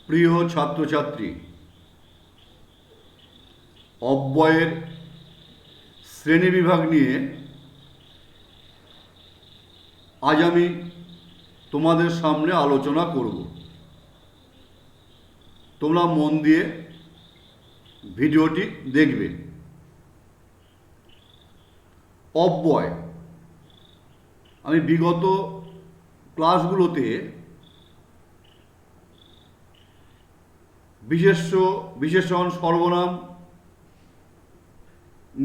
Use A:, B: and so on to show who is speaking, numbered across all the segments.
A: প্রিয় ছাত্রছাত্রী, অব্যয়ের শ্রেণীবিভাগ নিয়ে আজ আমি তোমাদের সামনে আলোচনা করব। তোমরা মন দিয়ে ভিডিওটি দেখবে। অব্যয়, আমি বিগত ক্লাসগুলোতে বিশেষণ, সর্বনাম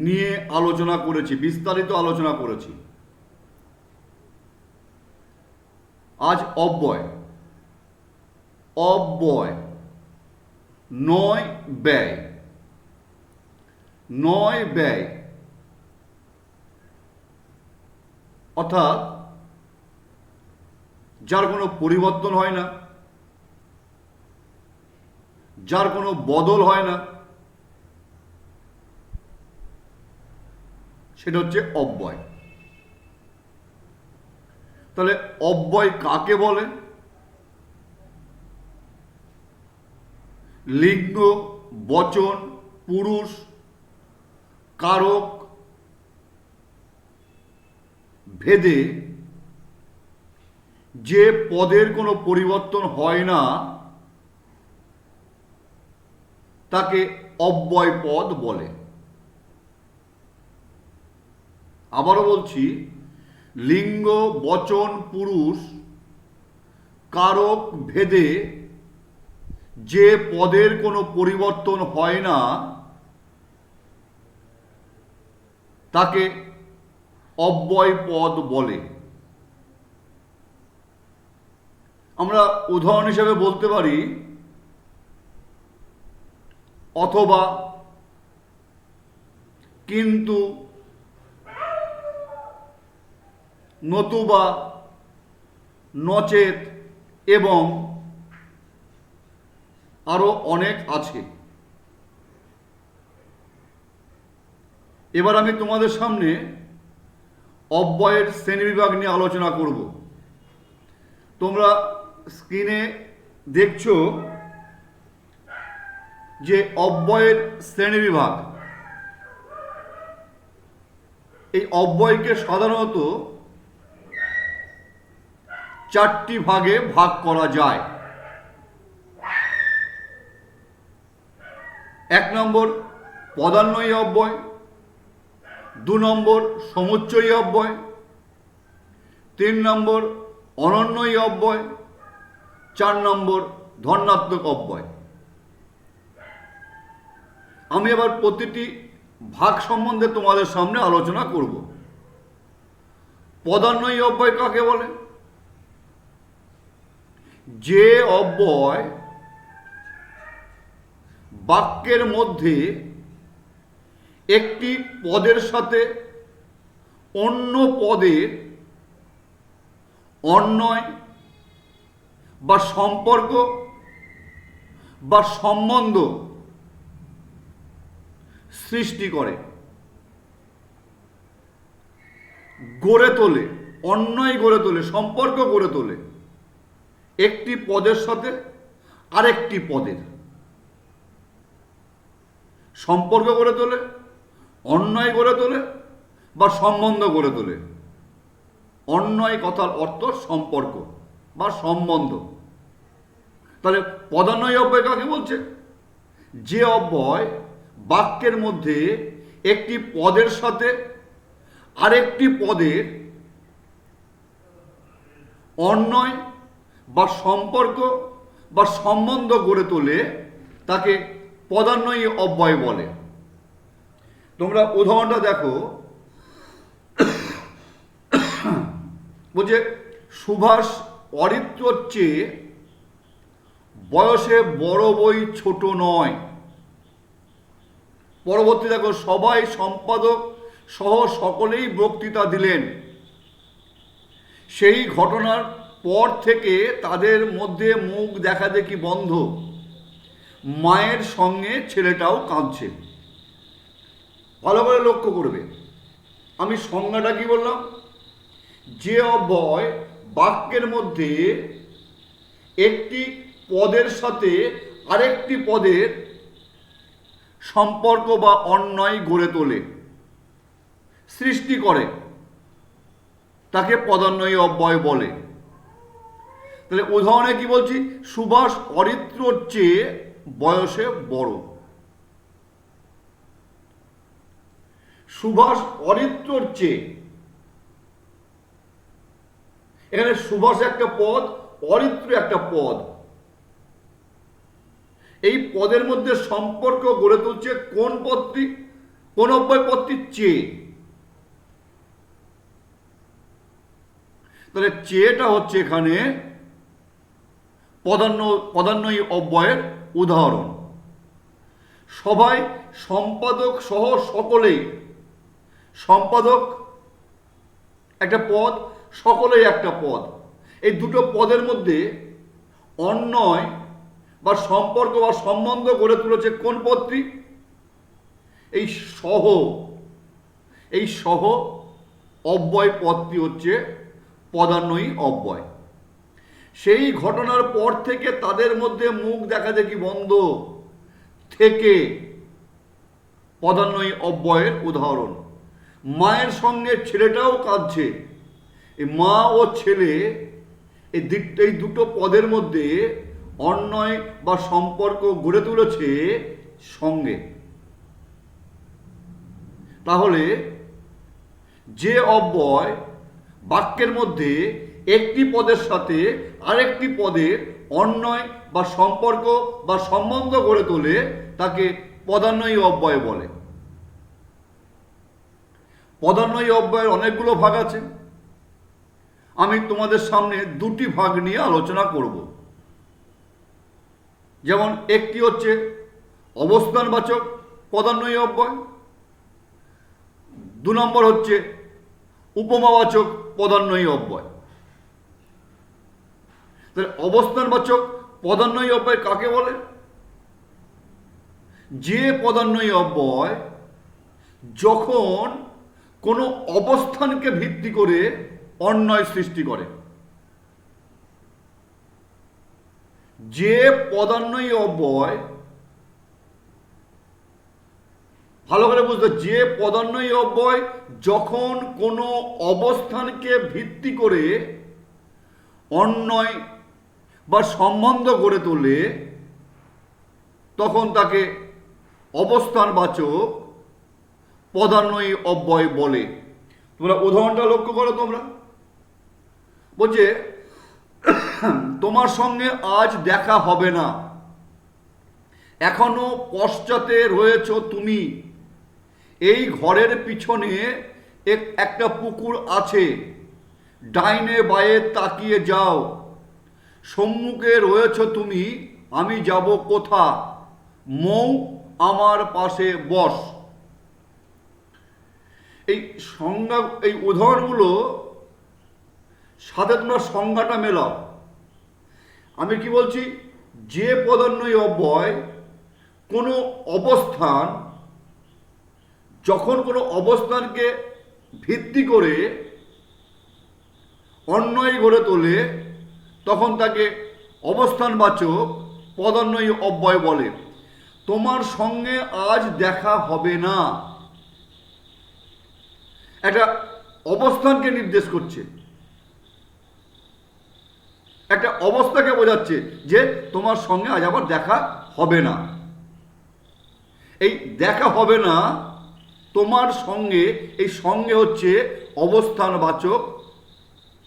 A: নিয়ে আলোচনা করেছি, বিস্তারিত আলোচনা করেছি। আজ অব্যয়। অব্যয় নয় ব্যয়। নয় ব্যয় অর্থাৎ যার কোনো পরিবর্তন হয় না, যার কোনো বদল হয় না, সেটা হচ্ছে অব্যয়। তাহলে অব্যয় কাকে বলে? লিঙ্গ, বচন, পুরুষ, কারক ভেদে যে পদের কোনো পরিবর্তন হয় না তাকে অব্যয় পদ বলে। আবারও বলছি, লিঙ্গ, বচন, পুরুষ, কারক ভেদে যে পদের কোনো পরিবর্তন হয় না তাকে অব্যয় পদ বলে। আমরা উদাহরণ হিসেবে বলতে পারি অথবা, কিন্তু, নতুবা, নচেত এবং আরো অনেক আছে। এবার আমি তোমাদের সামনে অব্যয়ের শ্রেণীবিভাগ নিয়ে আলোচনা করব। তোমরা স্ক্রিনে দেখছো যে অব্যয়ের শ্রেণীবিভাগ। এই অব্যয়কে সাধারণত চারটি ভাগে ভাগ করা যায়। 1 নম্বর পদান্বয়ী অব্যয়, 2 নম্বর সমুচ্চয়ী অব্যয়, 3 নম্বর অনন্বয়ী অব্যয়, 4 নম্বর ধনাত্মক অব্যয়। আমি এবার প্রতিটি ভাগ সম্বন্ধে তোমাদের সামনে আলোচনা করব। পদান্বয়ী অব্যয় কাকে বলে? যে অব্যয় বাক্যের মধ্যে একটি পদের সাথে অন্য পদের অন্বয় বা সম্পর্ক বা সম্বন্ধ সৃষ্টি করে, গড়ে তোলে, অন্যয় গড়ে তোলে, সম্পর্ক গড়ে তোলে একটি পদের সাথে আরেকটি পদের। সম্পর্ক গড়ে তোলে, অন্যয় গড়ে তোলে বা সম্বন্ধ গড়ে তোলে। অন্যয় কথার অর্থ সম্পর্ক বা সম্বন্ধ। তাহলে পদান্বয়ী অব্যয় কাকে বলছে? যে অব্যয় বাক্যের মধ্যে একটি পদের সাথে আরেকটি পদের অন্যয় বা সম্পর্ক বা সম্বন্ধ গড়ে তোলে তাকে পদান্বয়ী অব্যয় বলে। তোমরা উদাহরণটা দেখো। বলছে সুভাষ অরিত্রর চেয়ে বয়সে বড় বই ছোট নয়। পরবর্তী দেখো, সবাই সম্পাদক সহ সকলেই বক্তৃতা দিলেন। সেই ঘটনার পর থেকে তাদের মধ্যে মুখ দেখা দেখি বন্ধ। মায়ের সঙ্গে ছেলেটাও কাঁদছে। ভালো করে লক্ষ্য করবে, আমি সংজ্ঞাটা কি বললাম? যে অব্যয় বাক্যের মধ্যে একটি পদের সাথে আরেকটি পদের সম্পর্ক বা অন্বয় গড়ে তোলে, সৃষ্টি করে, তাকে পদান্বয়ী অব্যয় বলে। তাহলে উদাহরণে কি বলছি? সুভাষ অরিত্রর চেয়ে বয়সে বড়। সুভাষ অরিত্রর চেয়ে, এখানে সুভাষ একটা পদ, অরিত্র একটা পদ। এই পদের মধ্যে সম্পর্ক গড়ে তুলছে কোন পদটি? কোন অব্যয় পদটি? চেয়ে। তাহলে চেয়েটা হচ্ছে এখানে পদান্বয়ী অব্যয়ের উদাহরণ। সবাই সম্পাদক সহ সকলেই, সম্পাদক একটা পদ, সকলেই একটা পদ। এই দুটো পদের মধ্যে অন্বয় বা সম্পর্ক বা সম্বন্ধ গড়ে তুলেছে কোন পদটি? এই সহ, এই সহ অব্যয় পদটি হচ্ছে পদান্বয়ী অব্যয়। সেই ঘটনার পর থেকে তাদের মধ্যে মুখ দেখাদেখি বন্ধ থেকে পদান্বয়ী অব্যয়ের উদাহরণ। মায়ের সঙ্গে ছেলেটাও কাঁদছে। এই মা ও ছেলে এই দুটো পদের মধ্যে অন্বয় বা সম্পর্ক গড়ে তুলেছে সঙ্গে। তাহলে যে অব্যয় বাক্যের মধ্যে একটি পদের সাথে আরেকটি পদের অন্বয় বা সম্পর্ক বা সম্বন্ধ গড়ে তোলে তাকে পদান্বয়ী অব্যয় বলে। পদান্বয়ী অব্যয়ের অনেকগুলো ভাগ আছে। আমি তোমাদের সামনে দুটি ভাগ নিয়ে আলোচনা করব। যেমন একটি হচ্ছে অবস্থানবাচক পদান্বয়ী অব্যয়, 2 নম্বর হচ্ছে উপমাবাচক পদান্বয়ী অব্যয়। তাহলে অবস্থানবাচক পদান্বয়ী অব্যয় কাকে বলে? যে পদান্বয়ী অব্যয় যখন কোনো অবস্থানকে ভিত্তি করে অন্বয় সৃষ্টি করে। যে পদান্বয়ী অব্যয়, ভালো করে বুঝতে, যে পদান্বয়ী অব্যয় যখন কোনো অবস্থানকে ভিত্তি করে অন্বয় বা সম্বন্ধ গড়ে তোলে তখন তাকে অবস্থানবাচক পদান্বয়ী অব্যয় বলে। তোমরা উদাহরণটা লক্ষ্য করো। তোমরা বলছে তোমার সঙ্গে আজ দেখা হবে না, এখনো পশ্চাতে রয়েছ তুমি। এই ঘরের পিছনে একটা পুকুর আছে, ডাইনে বায়ে তাকিয়ে যাও। সম্মুখে রয়েছ তুমি, আমি যাব কোথা? মৌ আমার পাশে বস। এই সংজ্ঞা, এই উদাহরণগুলো সাথে তোমরা সংজ্ঞাটা মেলাও। আমি কি বলছি? যে পদান্বয়ী অব্যয় কোনো অবস্থান, যখন কোনো অবস্থানকে ভিত্তি করে অন্বয় গড়ে তোলে তখন তাকে অবস্থানবাচক পদান্বয়ী অব্যয় বলে। তোমার সঙ্গে আজ দেখা হবে না, একটা অবস্থানকে নির্দেশ করছে, একটা অবস্থাকে বোঝাচ্ছে যে তোমার সঙ্গে আজ আবার দেখা হবে না। এই দেখা হবে না, তোমার সঙ্গে, এই সঙ্গে হচ্ছে অবস্থানবাচক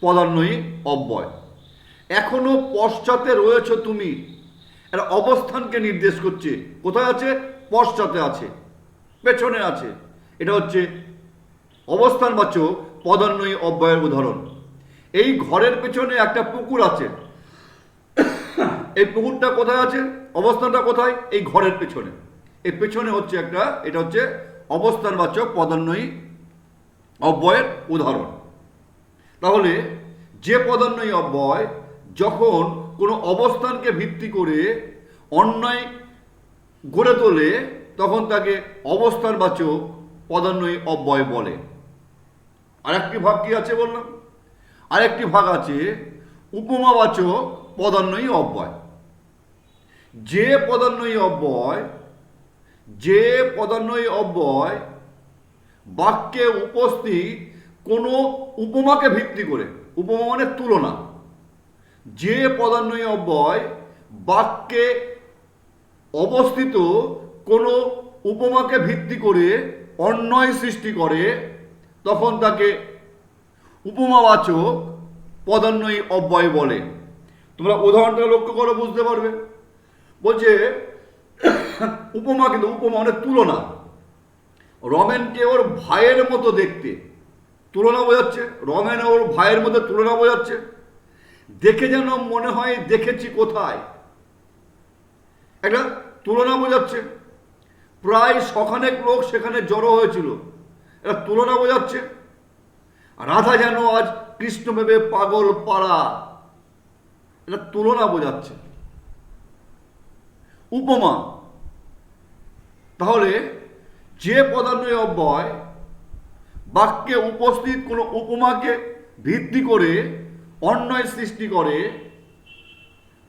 A: পদান্বয়ী অব্যয়। এখনো পশ্চাতে রয়েছ তুমি, একটা অবস্থানকে নির্দেশ করছে। কোথায় আছে? পশ্চাতে আছে, পেছনে আছে। এটা হচ্ছে অবস্থানবাচক পদান্বয়ী অব্যয়ের উদাহরণ। এই ঘরের পেছনে একটা পুকুর আছে। এই পুকুরটা কোথায় আছে? অবস্থানটা কোথায়? এই ঘরের পেছনে। এই পেছনে হচ্ছে একটা, এটা হচ্ছে অবস্থানবাচক পদান্বয়ী অব্যয়ের উদাহরণ। তাহলে যে পদান্বয়ী অব্যয় যখন কোনো অবস্থানকে ভিত্তি করে অন্বয় গড়ে তোলে তখন তাকে অবস্থানবাচক পদান্বয়ী অব্যয় বলে। আরেকটি ভাগ কি আছে বললাম? আরেকটি ভাগ আছে উপমাবাচক পদান্বয়ী অব্যয়। যে পদান্বয়ী অব্যয়, যে পদান্বয়ী অব্যয় বাক্যে উপস্থিত কোনো উপমাকে ভিত্তি করে, উপমা মানে তুলনা, যে পদান্বয়ী অব্যয় বাক্যে অবস্থিত কোনো উপমাকে ভিত্তি করে অন্বয় সৃষ্টি করে, তখন তাকে উপমাবাচক পদান্বয়ী অব্যয় বলে। তোমরা উদাহরণটা লক্ষ্য করো, বুঝতে পারবে। বলছে উপমা, কিন্তু উপমা মানে তুলনা। রমেনকে ওর ভাইয়ের মতো দেখতে, তুলনা বোঝাচ্ছে। রমেন ওর ভাইয়ের মধ্যে তুলনা বোঝাচ্ছে। দেখে যেন মনে হয় দেখেছি কোথায়, একটা তুলনা বোঝাচ্ছে। প্রায় শখানেক লোক সেখানে জড়ো হয়েছিল, এটা তুলনা বোঝাচ্ছে। রাধা যেন আজ কৃষ্ণ ভেবে পাগল পাড়া, এটা তুলনা বোঝাচ্ছে। উপমা, তাহলে যে পদান্বয়ী অব্যয় বাক্যে উপস্থিত কোনো উপমাকে ভিত্তি করে অন্বয় সৃষ্টি করে,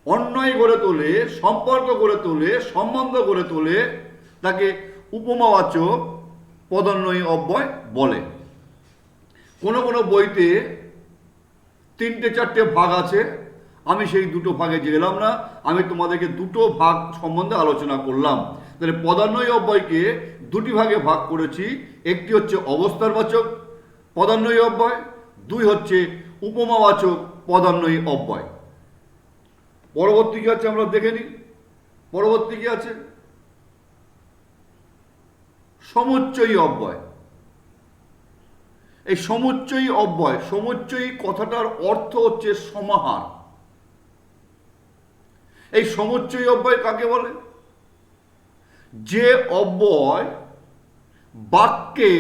A: অন্বয় গড়ে তোলে, সম্পর্ক গড়ে তোলে, সম্বন্ধ গড়ে তোলে, তাকে উপমাবাচক পদান্বয়ী অব্যয় বলে। কোনো কোনো বইতে 3-4টে ভাগ আছে, আমি সেই দুটো ভাগে গেলাম না, আমি তোমাদেরকে দুটো ভাগ সম্বন্ধে আলোচনা করলাম। তাহলে পদান্বয়ী অব্যয়কে দুটি ভাগে ভাগ করেছি, একটি হচ্ছে অবস্থানবাচক পদান্বয়ী অব্যয়, দুই হচ্ছে উপমাবাচক পদান্বয়ী অব্যয়। পরবর্তী কি আছে আমরা দেখে নিই। পরবর্তী কি আছে? সমুচ্চয়ী অব্যয়। এই সমুচ্চয়ী অব্যয়, সমুচ্চয়ী কথাটার অর্থ হচ্ছে সমাহার। এই সমুচ্চয়ী অব্যয় কাকে বলে? যে অব্যয় বাক্যে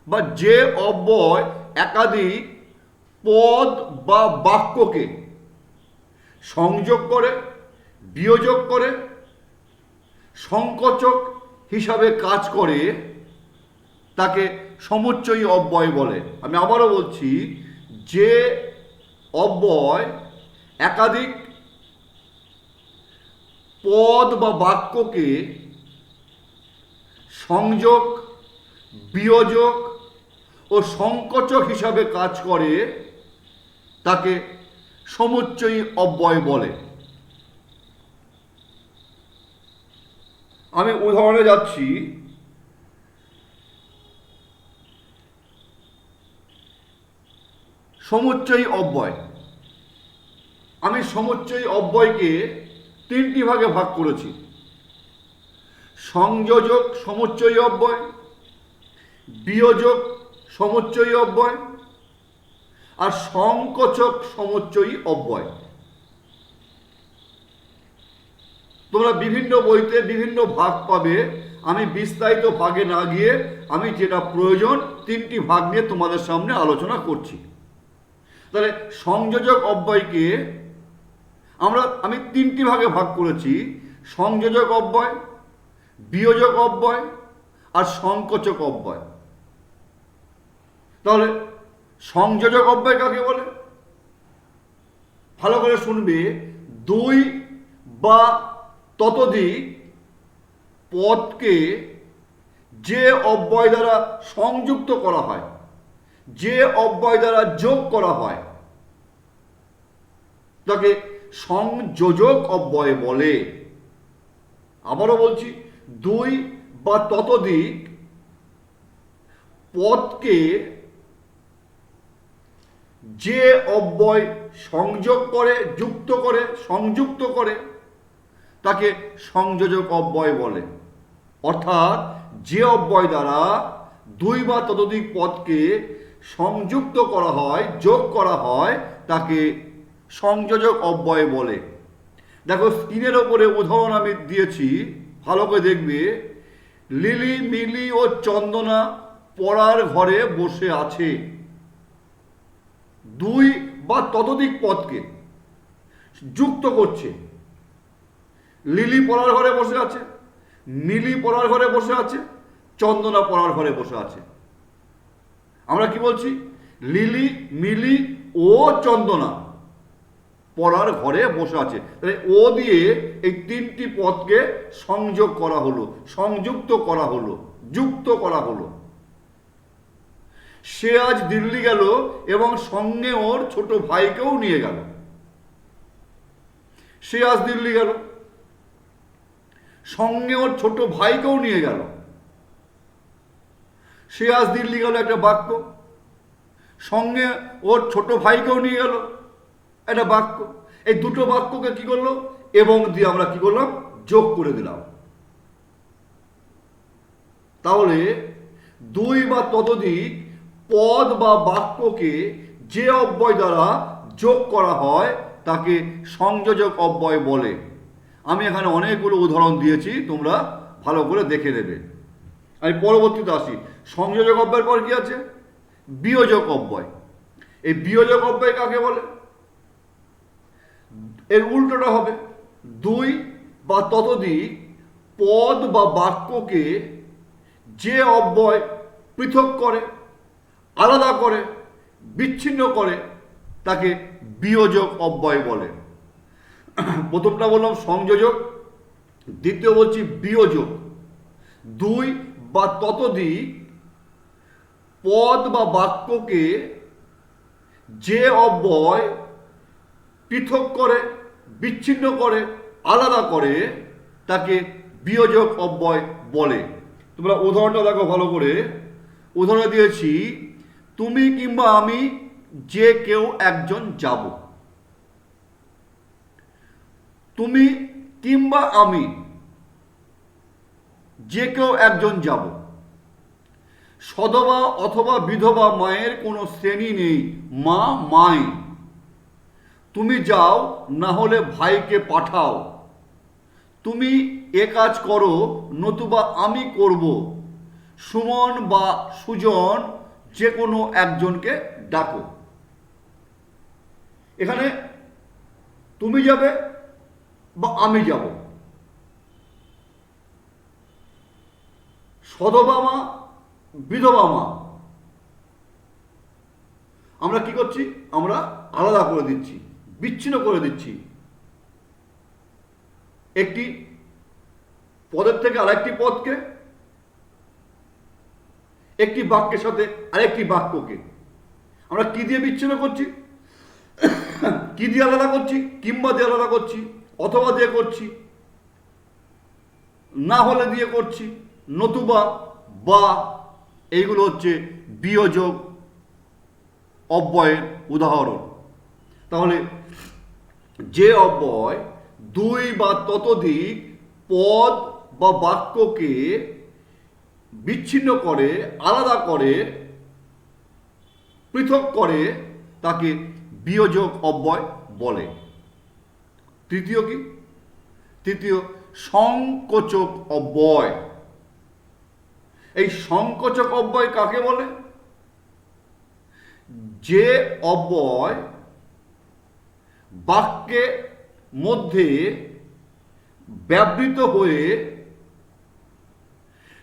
A: বা যে অব্যয় একাধিক পদ বা বাক্যকে সংযোগ করে, বিয়োজক করে, সংকোচক হিসাবে কাজ করে, তাকে সমুচ্চয়ী অব্যয় বলে। আমি আবারও বলছি, যে অব্যয় একাধিক পদ বা বাক্যকে সংযোগ, বিয়োজক ও সংকোচক হিসাবে কাজ করে, তাকে সমুচ্চয়ী অব্যয় বলে। আমি উদাহরণে যাচ্ছি। সমুচ্চয়ী অব্যয়, আমি সমুচ্চয়ী অব্যয়কে 3টি ভাগে ভাগ করেছি। সংযোজক সমুচ্চয়ী অব্যয়, বিয়োজক সমুচ্চয়ী অব্যয় আর সংকোচক সমুচ্চয়ী অব্যয়। তোমরা বিভিন্ন বইতে বিভিন্ন ভাগ পাবে, আমি বিস্তারিত ভাগে না গিয়ে আমি যেটা প্রয়োজন 3টি ভাগ নিয়ে তোমাদের সামনে আলোচনা করছি। তাহলে সংযোজক অব্যয়কে আমি 3টি ভাগে ভাগ করেছি: সংযোজক অব্যয়, বিয়োজক অব্যয় আর সংকোচক অব্যয়। তাহলে সংযোজক অব্যয় কাকে বলে? ভালো করে শুনবে। 2 বা ততোধিক পদকে যে অব্যয় দ্বারা সংযুক্ত করা হয়, যে অব্যয় দ্বারা যোগ করা হয়, তাকে সংযোজক অব্যয় বলে। আবারও বলছি, 2 বা ততোধিক পদকে যে অব্যয় সংযোগ করে, যুক্ত করে, সংযুক্ত করে, তাকে সংযোজক অব্যয় বলে। অর্থাৎ যে অব্যয় দ্বারা 2 বা ততোধিক পদকে সংযুক্ত করা হয়, যোগ করা হয়, তাকে সংযোজক অব্যয় বলে। দেখো স্ক্রিনের ওপরে উদাহরণ আমি দিয়েছি, ভালো করে দেখবে। লিলি, মিলি ও চন্দনা পড়ার ঘরে বসে আছে। 2 বা ততোধিক পদকে যুক্ত করছে। লিলি পড়ার ঘরে বসে আছে, মিলি পড়ার ঘরে বসে আছে, চন্দনা পড়ার ঘরে বসে আছে। আমরা কি বলছি? লিলি, মিলি ও চন্দনা পড়ার ঘরে বসে আছে। তাহলে ও দিয়ে এই তিনটি পদকে সংযোগ করা হলো, সংযুক্ত করা হলো, যুক্ত করা হলো। সে আজ দিল্লি গেল এবং সঙ্গে ওর ছোট ভাইকেও নিয়ে গেল। সে আজ দিল্লি গেল, সঙ্গে ওর ছোট ভাইকেও নিয়ে গেল। সে আজ দিল্লি গেল একটা বাক্য, সঙ্গে ওর ছোট ভাইকেও নিয়ে গেল একটা বাক্য। এই দুটো বাক্যকে কি করলো, এবং দিয়ে আমরা কি করলাম, যোগ করে দিলাম। তাহলে দুই বা ততোধিক পদ বা বাক্যকে যে অব্যয় দ্বারা যোগ করা হয় তাকে সংযোজক অব্যয় বলে। আমি এখানে অনেকগুলো উদাহরণ দিয়েছি, তোমরা ভালো করে দেখে নেবে। আমি পরবর্তীতে আসি। সংযোজক অব্যয়ের পর কি আছে, বিয়োজক অব্যয়। এই বিয়োজক অব্যয় কাকে বলে, এর উল্টোটা হবে, দুই বা ততোধিক পদ বা বাক্যকে যে অব্যয় পৃথক করে, আলাদা করে, বিচ্ছিন্ন করে তাকে বিয়োজক অব্যয় বলে। প্রথমটা বললাম সংযোজক, দ্বিতীয় বলছি বিয়োজক। দুই বা ততোধিক পদ বা বাক্যকে যে অব্যয় পৃথক করে, বিচ্ছিন্ন করে, আলাদা করে তাকে বিয়োজক অব্যয় বলে। তোমরা উদাহরণটা দেখো ভালো করে। উদাহরণ দিয়েছি, তুমি কিংবা আমি যে কেউ একজন যাব। তুমি কিংবা আমি যে কেউ একজন যাব। সধবা অথবা বিধবা মায়ের কোনো শ্রেণী নেই, মা মাই। তুমি যাও, না হলে ভাইকে পাঠাও। তুমি এ কাজ করো, নতুবা আমি করব। সুমন বা সুজন যে কোনো একজনকে ডাকো। এখানে তুমি যাবে বা আমি যাব। সধবা মা, বিধবা মা, আমরা কি করছি, আমরা আলাদা করে দিচ্ছি, বিচ্ছিন্ন করে দিচ্ছি। একটি পদের থেকে আরেকটি পদকে, একটি বাক্যের সাথে আরেকটি বাক্যকে আমরা কি দিয়ে বিচ্ছিন্ন করছি, কি দিয়ে আলাদা করছি, কিংবা দিয়ে আলাদা করছি, অথবা দিয়ে করছি, না হলে দিয়ে করছি, নতুবা, বা। এইগুলো হচ্ছে বিয়োজক অব্যয়ের উদাহরণ। তাহলে যে অব্যয় দুই বা ততোধিক পদ বা বাক্যকে বিচ্ছিন্ন করে, আলাদা করে, পৃথক করে তাকে বিয়োজক অব্যয় বলে। তৃতীয় কি, তৃতীয় সংকোচক অব্যয়। এই সংকোচক অব্যয় কাকে বলে, যে অব্যয় বাক্যের মধ্যে ব্যবহৃত হয়ে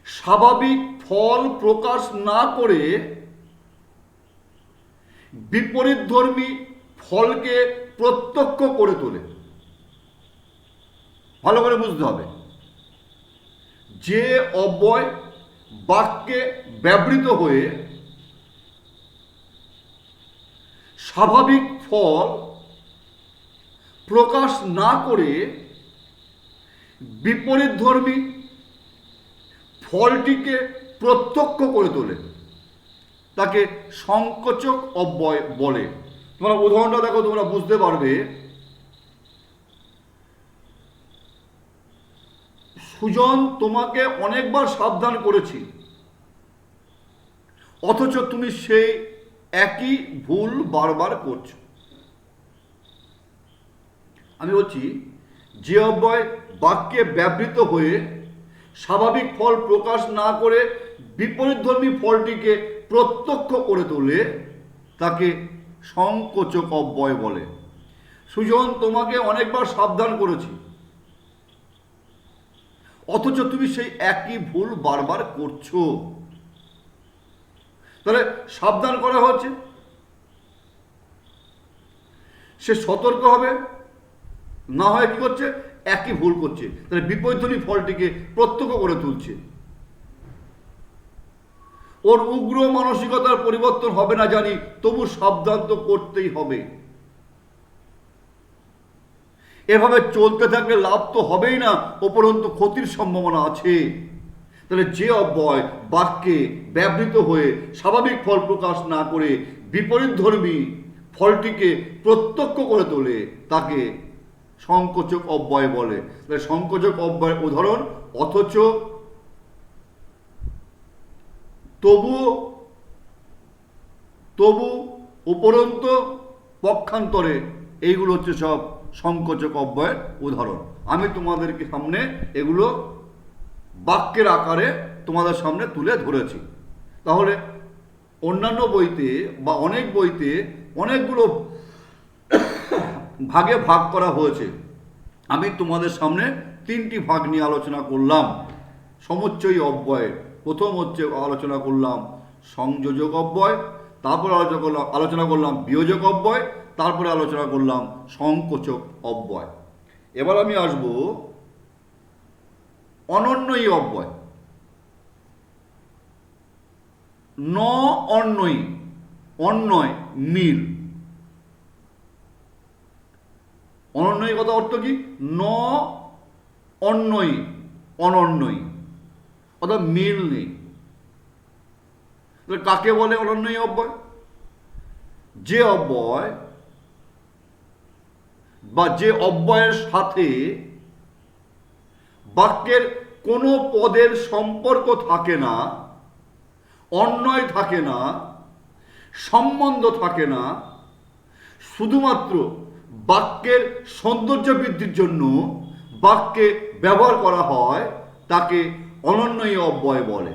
A: স্বাভাবিক ফল প্রকাশ না করে বিপরীতধর্মী ফলকে প্রত্যক্ষ করে তোলে। ভালো করে বুঝতে হবে, যে অব্যয় বাক্যে ব্যবহৃত হয়ে স্বাভাবিক ফল প্রকাশ না করে বিপরীতধর্মী ফলটিকে প্রত্যক্ষ করে তোলে তাকে সংকোচক অব্যয় বলে। তোমরা উদাহরণটা দেখো, তোমরা বুঝতে পারবে। সুজন তোমাকে অনেকবার সাবধান করেছি, অথচ তুমি সেই একই ভুল বারবার করছো। আমি বলছি, যে অব্যয় বাক্যে ব্যবহৃত হয়ে স্বাভাবিক ফল প্রকাশ না করে বিপরীতধর্মী ফলটিকে প্রত্যক্ষ করে তোলে তাকে সংকোচক অব্যয় বলে। সুজন তোমাকে অনেকবার সাবধান করেছি, অথচ তুমি সেই একই ভুল বারবার করছো। তাহলে সাবধান করা হচ্ছে, সে সতর্ক হবে, না হয় কি করছে, একই ভুল করছে, তাহলে বিপরীতধ্বনি ফলটিকে প্রত্যক্ষ করে তুলছে। ওর উগ্র মানসিকতার পরিবর্তন হবে না জানি, তবু সাবধান তো করতেই হবে। এভাবে চলতে থাকলে লাভ তো হবেই না, উপরন্তু ক্ষতির সম্ভাবনা আছে। তাহলে যে অব্যয় বাক্যে ব্যবহৃত হয়ে স্বাভাবিক ফল প্রকাশ না করে বিপরীতধর্মী ফলটিকে প্রত্যক্ষ করে তোলে, তাকে সংকোচক অব্যয় বলে। তাহলে সংকোচক অব্যয়ের উদাহরণ অথচ, তবু, তবু, উপরন্ত, পক্ষান্তরে, এইগুলো হচ্ছে সব সংকোচক অব্যয়ের উদাহরণ। আমি তোমাদেরকে সামনে এগুলো বাক্যের আকারে তোমাদের সামনে তুলে ধরেছি। তাহলে অন্যান্য বইতে বা অনেক বইতে অনেকগুলো ভাগে ভাগ করা হয়েছে, আমি তোমাদের সামনে 3টি ভাগ নিয়ে আলোচনা করলাম সমুচ্চয়ী অব্যয়ের। প্রথম হচ্ছে আলোচনা করলাম সংযোজক অব্যয়, তারপরে আলোচনা করলাম বিয়োজক অব্যয়, তারপরে আলোচনা করলাম সংকোচক অব্যয়। এবার আমি আসব অনন্যয়ী অব্যয়। ন অন্যয়ী, অন্যয় মিল। অনন্যয়ী কথা অর্থ কি? ন অন্যয়ী, অনন্যয়ী, অর্থাৎ মিল নেই। কাকে বলে অনন্যয়ী অব্যয়? যে অব্যয় বা যে অব্যয়ের সাথে বাক্যের কোনো পদের সম্পর্ক থাকে না, অন্যয় থাকে না, সম্বন্ধ থাকে না, শুধুমাত্র বাক্যের সৌন্দর্য বৃদ্ধির জন্য বাক্যে ব্যবহার করা হয়, তাকে অনন্যয়ী অব্যয় বলে।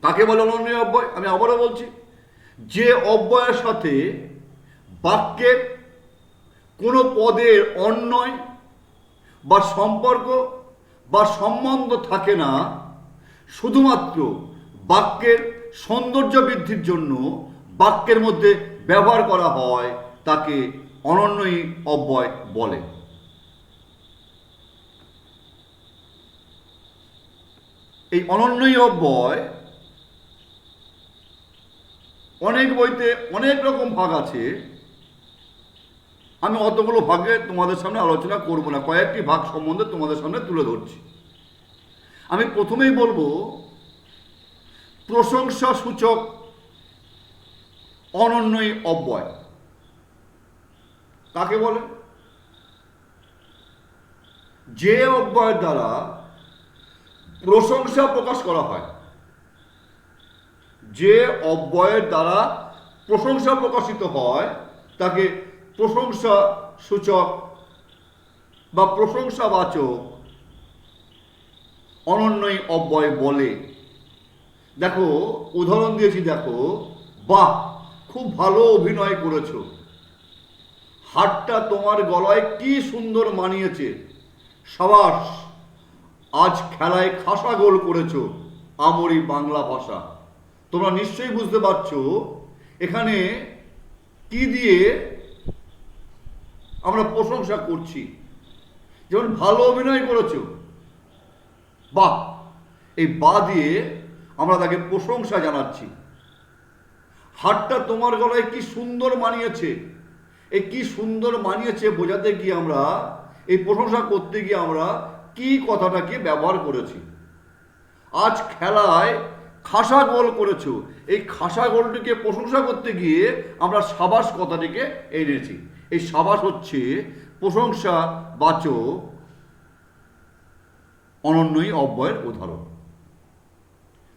A: কাকে বলে অনন্যয়ী অব্যয়? আমি আবারও বলছি, যে অব্যয়ের সাথে বাক্যের কোনো পদের অন্যয় বা সম্পর্ক বা সম্বন্ধ থাকে না, শুধুমাত্র বাক্যের সৌন্দর্য বৃদ্ধির জন্য বাক্যের মধ্যে ব্যবহার করা হয়, তাকে অনন্যয়ী অব্যয় বলে। এই অনন্যয়ী অব্যয় অনেক বইতে অনেক রকম ভাগ আছে, আমি অতগুলো ভাগে তোমাদের সামনে আলোচনা করব না, কয়েকটি ভাগ সম্বন্ধে তোমাদের সামনে তুলে ধরছি। আমি প্রথমেই বলবো প্রশংসা সূচক অনন্যয়ী অব্যয়। কাকে বলে? যে অব্যয়ের দ্বারা প্রশংসা প্রকাশ করা হয়, যে অব্যয়ের দ্বারা প্রশংসা প্রকাশিত হয়, তাকে প্রশংসা সূচক বা প্রশংসাবাচক অনন্যয়ী অব্যয় বলে। দেখো উদাহরণ দিয়েছি, দেখো, বাহ খুব ভালো অভিনয় করেছো, হারটা তোমার গলায় কি সুন্দর মানিয়েছে, সাবাস, আজ খেলায় খাসা গোল করেছো, আমরি বাংলা ভাষা। তোমরা নিশ্চয়ই বুঝতে পারছো এখানে কি দিয়ে আমরা প্রশংসা করছি। যেমন ভালো অভিনয় করেছো, বাহ, এই বা দিয়ে আমরা তাকে প্রশংসা জানাচ্ছি। হারটা তোমার গলায় কি সুন্দর মানিয়েছে, এই কি সুন্দর মানিয়েছে বোঝাতে গিয়ে আমরা, এই প্রশংসা করতে গিয়ে আমরা কি কথাটাকে ব্যবহার করেছি। আজ খেলায় খাসা গোল করেছো, এই খাসা গোলটিকে প্রশংসা করতে গিয়ে আমরা সাবাস কথাটিকে এনেছি। এই সাবাস হচ্ছে প্রশংসা বাচক অনন্যয়ী অব্যয়ের উদাহরণ।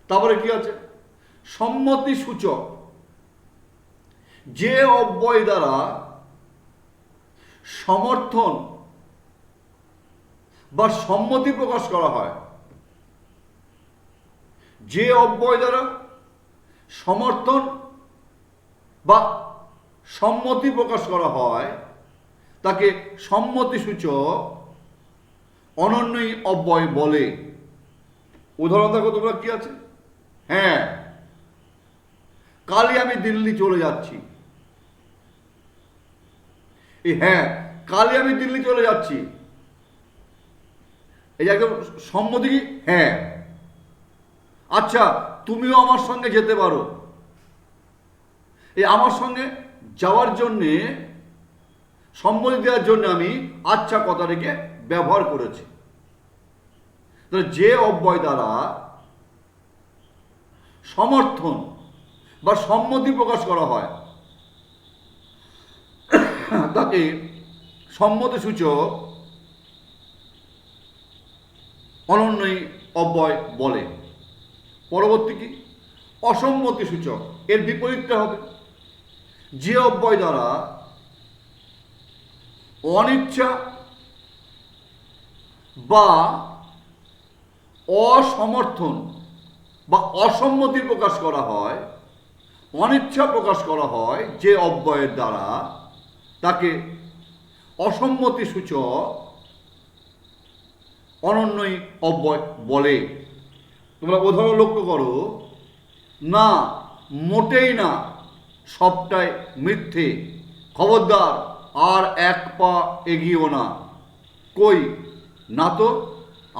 A: তারপরে কি আছে? সম্মতি সূচক। যে অব্যয় দ্বারা সমর্থন বা সম্মতি প্রকাশ করা হয়, যে অব্যয় দ্বারা সমর্থন বা সম্মতি প্রকাশ করা হয়, তাকে সম্মতিসূচক অনন্যয়ী অব্যয় বলে। উদাহরণ দেখো তোমরা, কি আছে? হ্যাঁ, কালই আমি দিল্লি চলে যাচ্ছি। এই হ্যাঁ, কালই আমি দিল্লি চলে যাচ্ছি, এই যে একদম সম্মতি কি? হ্যাঁ। আচ্ছা, তুমিও আমার সঙ্গে যেতে পারো। এই আমার সঙ্গে যাওয়ার জন্যে, সম্মতি দেওয়ার জন্য আমি আচ্ছা কথাটিকে ব্যবহার করেছি। তাহলে যে অব্যয় দ্বারা সমর্থন বা সম্মতি প্রকাশ করা হয় তাকে সম্মতিসূচক অনন্যই অব্যয় বলে। পরবর্তী কি? অসম্মতিসূচক। এর বিপরীতটা হবে যে অব্যয় দ্বারা অনিচ্ছা বা অসমর্থন বা অসম্মতি প্রকাশ করা হয়, অনিচ্ছা প্রকাশ করা হয় যে অব্যয়ের দ্বারা, তাকে অসম্মতিসূচক অনন্যই অব্যয় বলে। তোমরা উদাহরণ লক্ষ্য করো, না, মোটেই না, সবটাই মিথ্যে, খবরদার আর এক পা এগিয়েও না। কই, না তো,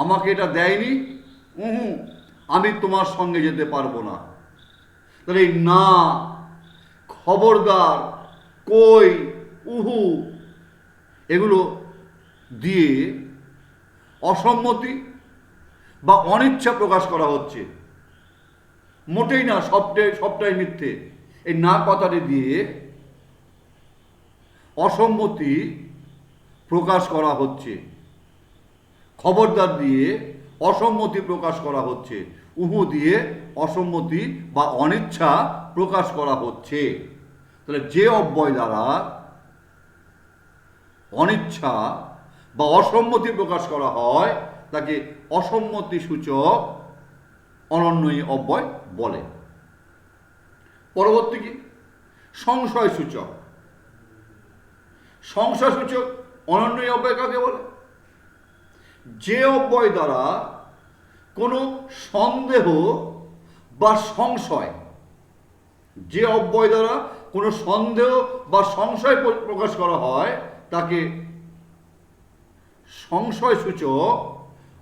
A: আমাকে এটা দেয়নি, আমি তোমার সঙ্গে যেতে পারবো না। তাহলে এই না, খবরদার, কই, উহু এগুলো দিয়ে অসম্মতি বা অনিচ্ছা প্রকাশ করা হচ্ছে। মোটেই না, সবটাই মিথ্যে, এই না কথাটি দিয়ে অসম্মতি প্রকাশ করা হচ্ছে। খবরদার দিয়ে অসম্মতি প্রকাশ করা হচ্ছে। উহু দিয়ে অসম্মতি বা অনিচ্ছা প্রকাশ করা হচ্ছে। তাহলে যে অব্যয় দ্বারা অনিচ্ছা বা অসম্মতি প্রকাশ করা হয় তাকে অসম্মতিসূচক অনন্যই অব্যয় বলে। পরবর্তী কি? সংশয়সূচক। সংশয়সূচক অনন্যই অব্যয় কাকে বলে? যে অব্যয় দ্বারা কোনো সন্দেহ বা সংশয়, যে অব্যয় দ্বারা কোনো সন্দেহ বা সংশয় প্রকাশ করা হয় তাকে সংশয়সূচক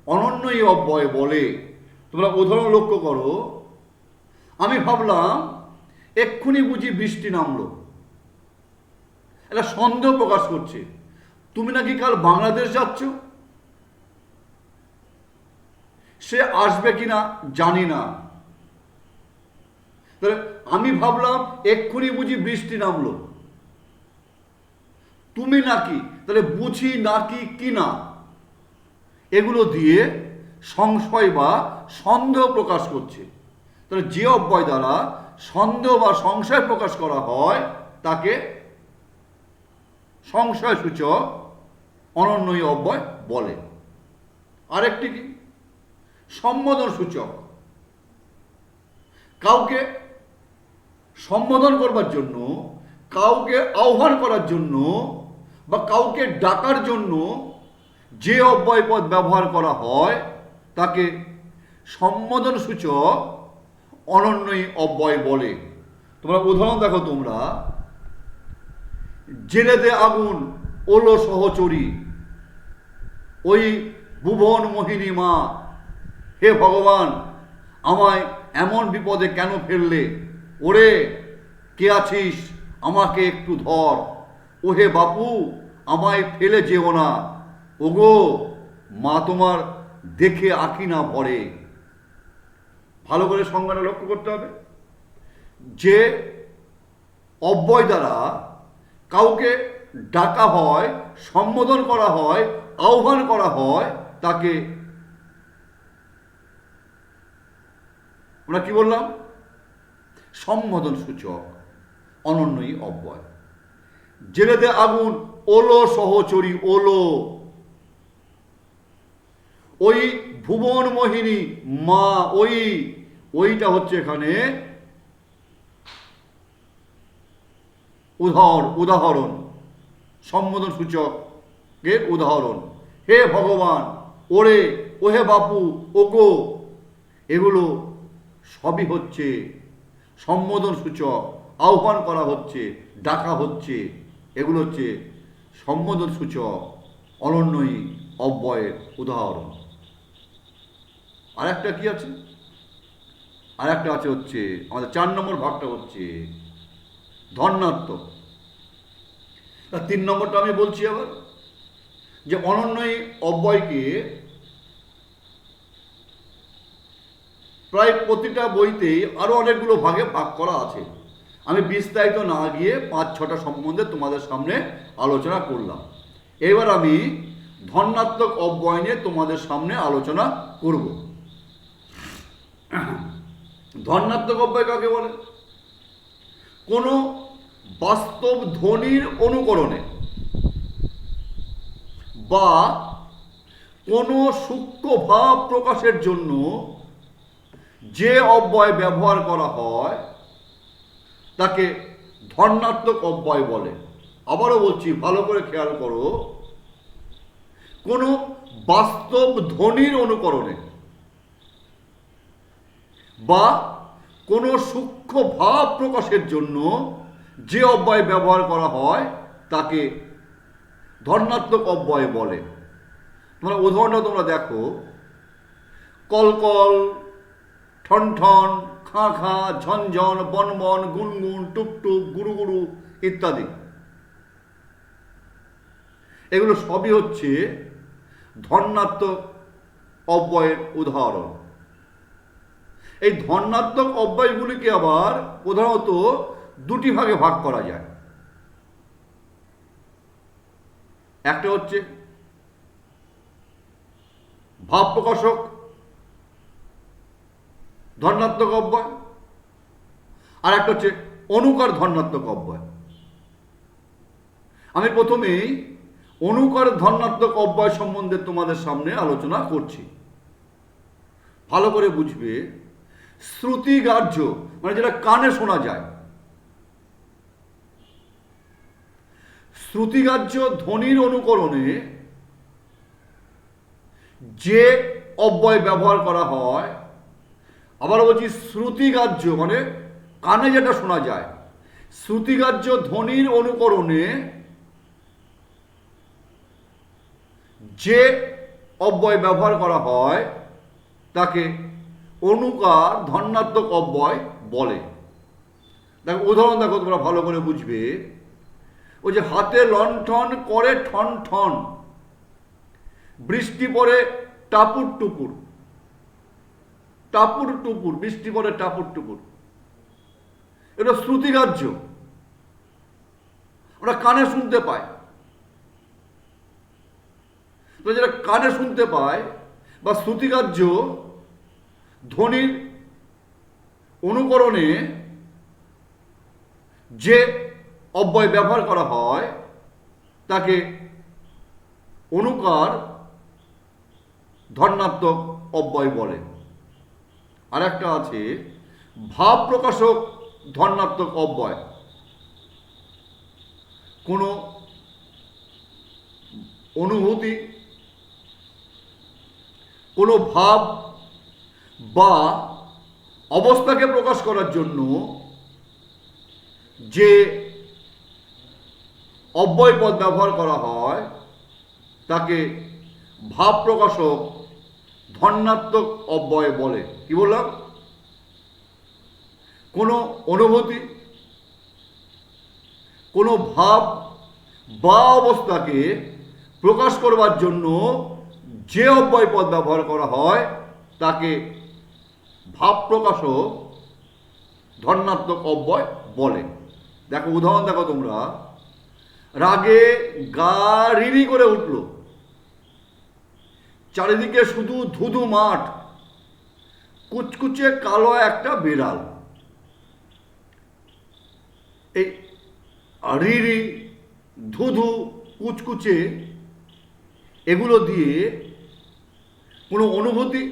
A: অনন্যই অব্যয় বলে। তোমরা উদাহরণ লক্ষ্য করো, আমি ভাবলাম এক্ষুনি বুঝি বৃষ্টি নামলো। এটা সন্দেহ প্রকাশ করছে, তুমি নাকি কাল বাংলাদেশ যাচ্ছ। সে আসবে কিনা জানি না, তাহলে আমি ভাবলাম এক্ষুনি বুঝি বৃষ্টি নামলো, তুমি নাকি, তাহলে বুঝি নাকি কি না, এগুলো দিয়ে সংশয় বা সন্দেহ প্রকাশ করছে। তাহলে যে অব্যয় দ্বারা সন্দেহ বা সংশয় প্রকাশ করা হয় তাকে সংশয়সূচক অনন্যই অব্যয় বলে। আরেকটি কি? সম্বোধন সূচক। কাউকে সম্বোধন করবার জন্য, কাউকে আহ্বান করার জন্য বা কাউকে ডাকার জন্য যে অব্যয় পদ ব্যবহার করা হয় তাকে সম্বোধন সূচক অনন্যই অব্যয় বলে। তোমরা উদাহরণ দেখো, তোমরা জেলে দে আগুন ওলো সহচরী, ওই ভুবন মোহিনী মা, হে ভগবান আমায় এমন বিপদে কেন ফেললে, ওরে কে আছিস আমাকে একটু ধর, ওহে বাপু আমায় ফেলে যেও না, ওগো মা তোমার দেখে আঁকি না ভরে। ভালো করে সংজ্ঞাটা লক্ষ্য করতে হবে। যে অব্যয় দ্বারা কাউকে ডাকা হয়, সম্বোধন করা হয়, আহ্বান করা হয় তাকে আমরা কি বললাম? সম্বোধন সূচক অনন্যই অব্যয়। জেলে দে আগুন ওলো সহচরী, ওলো, ওই ভুবন মোহিনী মা, ওইটা হচ্ছে এখানে উদাহরণ, সম্বোধন সূচকের উদাহরণ। হে ভগবান, ওরে, ওহে বাপু, ওগো, এগুলো সবই হচ্ছে সম্বোধন সূচক, আহ্বান করা হচ্ছে, ডাকা হচ্ছে, এগুলো হচ্ছে সম্বোধন সূচক অনন্যই অব্যয়ের উদাহরণ। আর একটা কি আছে? আর একটা আছে হচ্ছে আমাদের 4 নম্বর ভাগটা হচ্ছে ধন্যাত্মক। 3 নম্বরটা আমি বলছি আবার, যে অনন্যই অব্যয়কে প্রায় প্রতিটা বইতেই আরো অনেকগুলো ভাগে ভাগ করা আছে। আমি বিস্তারিত না গিয়ে 5-6টা সম্বন্ধে তোমাদের সামনে আলোচনা করলাম। এবার আমি ধন্যাত্মক অব্যয় নিয়ে তোমাদের সামনে আলোচনা করব। ধন্যাত্মক অব্যয় কাকে বলে? কোনো বাস্তব ধ্বনির অনুকরণে বা কোনো সূক্ষ্ম ভাব প্রকাশের জন্য যে অব্যয় ব্যবহার করা হয় তাকে ধন্যাত্মক অব্যয় বলে। আবারও বলছি, ভালো করে খেয়াল করো, কোনো বাস্তব ধ্বনির অনুকরণে বা কোনো সূক্ষ্ম ভাব প্রকাশের জন্য যে অব্যয় ব্যবহার করা হয় তাকে ধন্যাত্মক অব্যয় বলে। তোমরা উদাহরণটা তোমরা দেখো, কলকল, ঠনঠন, খাঁ খাঁ, ঝনঝন, বনবন, গুনগুন, টুকটুক, গুরুগুরু ইত্যাদি। এগুলো সবই হচ্ছে ধন্যাত্মক অব্যয়ের উদাহরণ। এই ধন্যাত্মক অব্যয়গুলিকে আবার প্রধানত দুটি ভাগে ভাগ করা যায়। একটা হচ্ছে ভাব প্রকাশক ধন্যাত্মক অব্যয়, আর একটা হচ্ছে অনুকার ধন্যাত্মক অব্যয়। আমি প্রথমেই অনুকার ধন্যাত্মক অব্যয় সম্বন্ধে তোমাদের সামনে আলোচনা করছি। ভালো করে বুঝবে, শ্রুতিগ্রাহ্য মানে যেটা কানে শোনা যায়, শ্রুতিগ্রাহ্য ধ্বনির অনুকরণে যে অব্যয় ব্যবহার করা হয়, আবার বলছি শ্রুতিগ্রাহ্য মানে কানে যেটা শোনা যায়, শ্রুতিগ্রাহ্য ধ্বনির অনুকরণে যে অব্যয় ব্যবহার করা হয় তাকে অনুকার ধন্যাত্মক অব্যয় বলে। দেখো উদাহরণ দেখো, তোমরা ভালো করে বুঝবে। ওই যে হাতে লণ্ঠন করে ঠন ঠন, বৃষ্টি পড়ে টাপুর টুপুর, টাপুর টুপুর, বৃষ্টি পড়ে টাপুর টুপুর, এটা শ্রুতিগ্রাহ্য, ওরা কানে শুনতে পায়। তো যেটা কানে শুনতে পায় বা শ্রুতিগ্রাহ্য ধ্বনির অনুকরণে যে অব্যয় ব্যবহার করা হয় তাকে অনুকার ধন্যাত্মক অব্যয় বলে। আর একটা আছে ভাব প্রকাশক ধন্যাত্মক অব্যয়। কোনো অনুভূতি, কোনো ভাব বা অবস্থাকে প্রকাশ করার জন্য যে অব্যয় পদ ব্যবহার করা হয় তাকে ভাব প্রকাশক ধন্যাত্মক অব্যয় বলে। কি বললাম? কোনো অনুভূতি, কোনো ভাব বা অবস্থাকে প্রকাশ করবার জন্য যে অব্যয় পদ ব্যবহার করা হয় তাকে ভাব প্রকাশক ধন্যাত্মক অব্যয় বলে। দেখো উদাহরণ দেখো তোমরা, রাগে গা রিরি করে উঠল, চারিদিকে শুধু ধুধু মাঠ, কুচকুচে কালো একটা বিড়াল। এই রিরি, ধুধু, কুচকুচে এগুলো দিয়ে কোনো অনুভূতি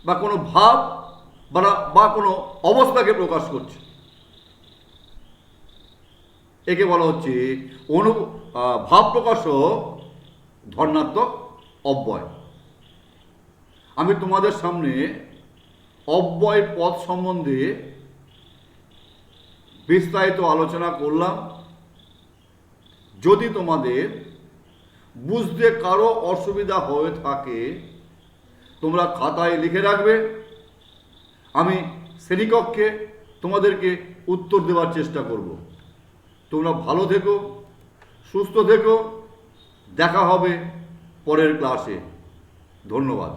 A: বা কোনো ভাব বা কোনো অবস্থাকে প্রকাশ করছে। একে বলা হচ্ছে ভাব প্রকাশক ধন্যাত্মক অব্যয়। আমি তোমাদের সামনে অব্যয় পদ সম্বন্ধে বিস্তারিত আলোচনা করলাম। যদি তোমাদের বুঝতে কারো অসুবিধা হয়ে থাকে তোমরা খাতায় লিখে রাখবে, আমি শ্রেণীকক্ষে তোমাদেরকে উত্তর দেওয়ার চেষ্টা করব। তোমরা ভালো থেকো, সুস্থ থেকো, দেখা হবে পরের ক্লাসে। ধন্যবাদ।